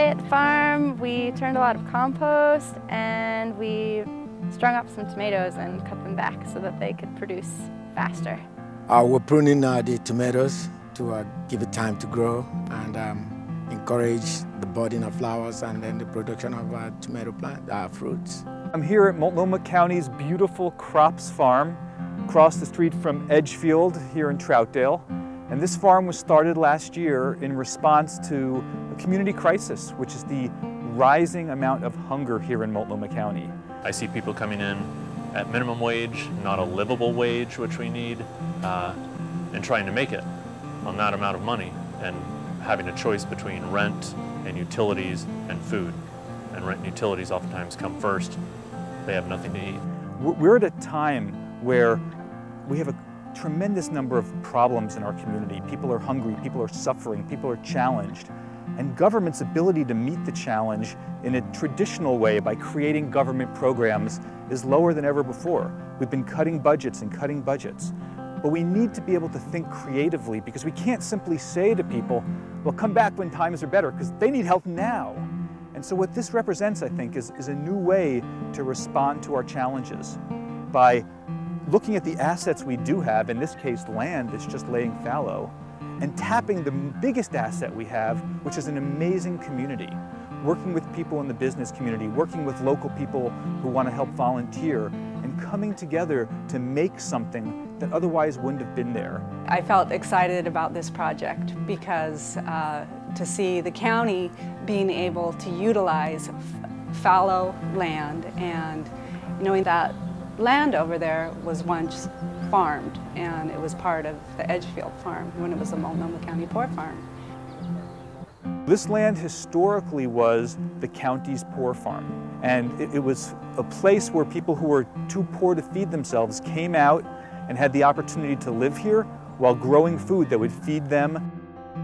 day at the farm, we turned a lot of compost and we strung up some tomatoes and cut them back so that they could produce faster. We're pruning the tomatoes to give it time to grow and encourage the budding of flowers and then the production of tomato fruits. I'm here at Multnomah County's beautiful Crops farm, across the street from Edgefield here in Troutdale. And this farm was started last year in response to a community crisis, which is the rising amount of hunger here in Multnomah County. I see people coming in at minimum wage, not a livable wage, which we need, and trying to make it on that amount of money, and having a choice between rent and utilities and food. And rent and utilities oftentimes come first. They have nothing to eat. We're at a time where we have a tremendous number of problems in our community. People are hungry, people are suffering, people are challenged. And government's ability to meet the challenge in a traditional way by creating government programs is lower than ever before. We've been cutting budgets and cutting budgets. But we need to be able to think creatively, because we can't simply say to people, well, come back when times are better, because they need help now. And so what this represents, I think, is a new way to respond to our challenges by looking at the assets we do have, in this case land that's just laying fallow, and tapping the biggest asset we have, which is an amazing community. Working with people in the business community, working with local people who want to help volunteer, and coming together to make something that otherwise wouldn't have been there. I felt excited about this project because to see the county being able to utilize fallow land, and knowing that land over there was once farmed, and it was part of the Edgefield farm when it was a Multnomah County poor farm. This land historically was the county's poor farm, and it was a place where people who were too poor to feed themselves came out and had the opportunity to live here while growing food that would feed them.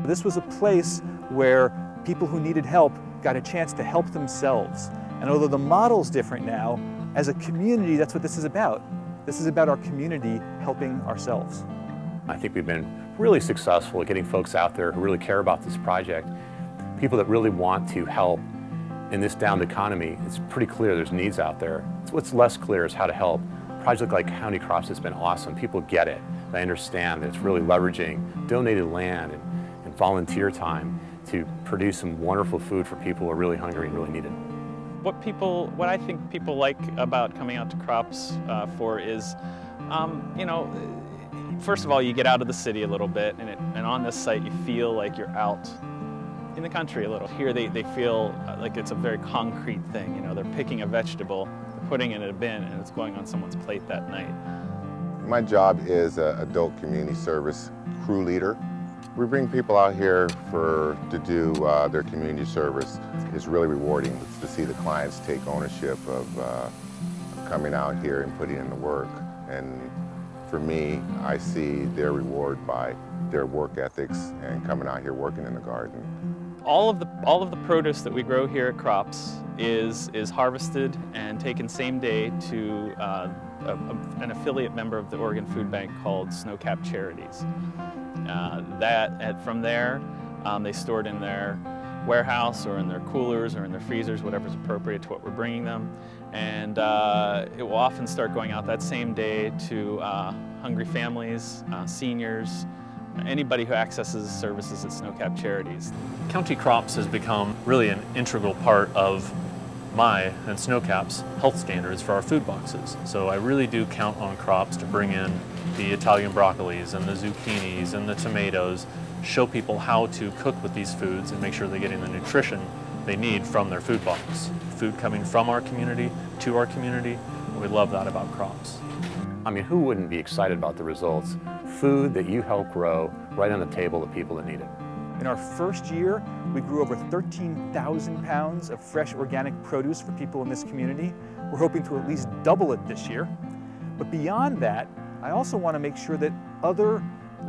This was a place where people who needed help got a chance to help themselves. And although the model's different now, as a community, that's what this is about. This is about our community helping ourselves. I think we've been really successful at getting folks out there who really care about this project, people that really want to help in this downed economy. It's pretty clear there's needs out there. What's less clear is how to help. A project like County Crops has been awesome. People get it. They understand that it's really leveraging donated land and volunteer time to produce some wonderful food for people who are really hungry and really need it. What I think people like about coming out to Crops for is, first of all, you get out of the city a little bit, and on this site you feel like you're out in the country a little. Here they feel like it's a very concrete thing. You know, they're picking a vegetable, they're putting it in a bin, and it's going on someone's plate that night. My job is an adult community service crew leader. We bring people out here to do their community service. It's really rewarding to see the clients take ownership of coming out here and putting in the work. And for me, I see their reward by their work ethics and coming out here working in the garden. All of the produce that we grow here at Crops is harvested and taken same day to an affiliate member of the Oregon Food Bank called Snowcap Charities. From there, they store it in their warehouse or in their coolers or in their freezers, whatever's appropriate to what we're bringing them. And it will often start going out that same day to hungry families, seniors, anybody who accesses services at Snowcap Charities. County Crops has become really an integral part of my and Snowcap's health standards for our food boxes. So I really do count on Crops to bring in the Italian broccolis and the zucchinis and the tomatoes, show people how to cook with these foods and make sure they're getting the nutrition they need from their food box. Food coming from our community to our community, we love that about Crops. I mean, who wouldn't be excited about the results? Food that you help grow right on the table of people that need it. In our first year, we grew over 13,000 pounds of fresh organic produce for people in this community. We're hoping to at least double it this year. But beyond that, I also want to make sure that other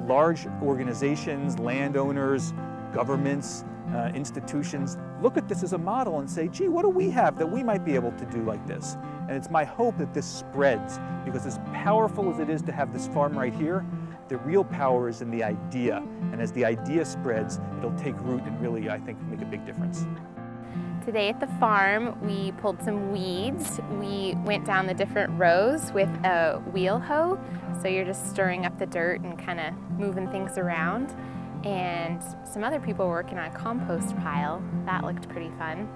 large organizations, landowners, governments, institutions look at this as a model and say, gee, what do we have that we might be able to do like this? And it's my hope that this spreads, because as powerful as it is to have this farm right here, the real power is in the idea. And as the idea spreads, it'll take root and really, I think, make a big difference. Today at the farm, we pulled some weeds. We went down the different rows with a wheel hoe. So you're just stirring up the dirt and kind of moving things around. And some other people were working on a compost pile. That looked pretty fun.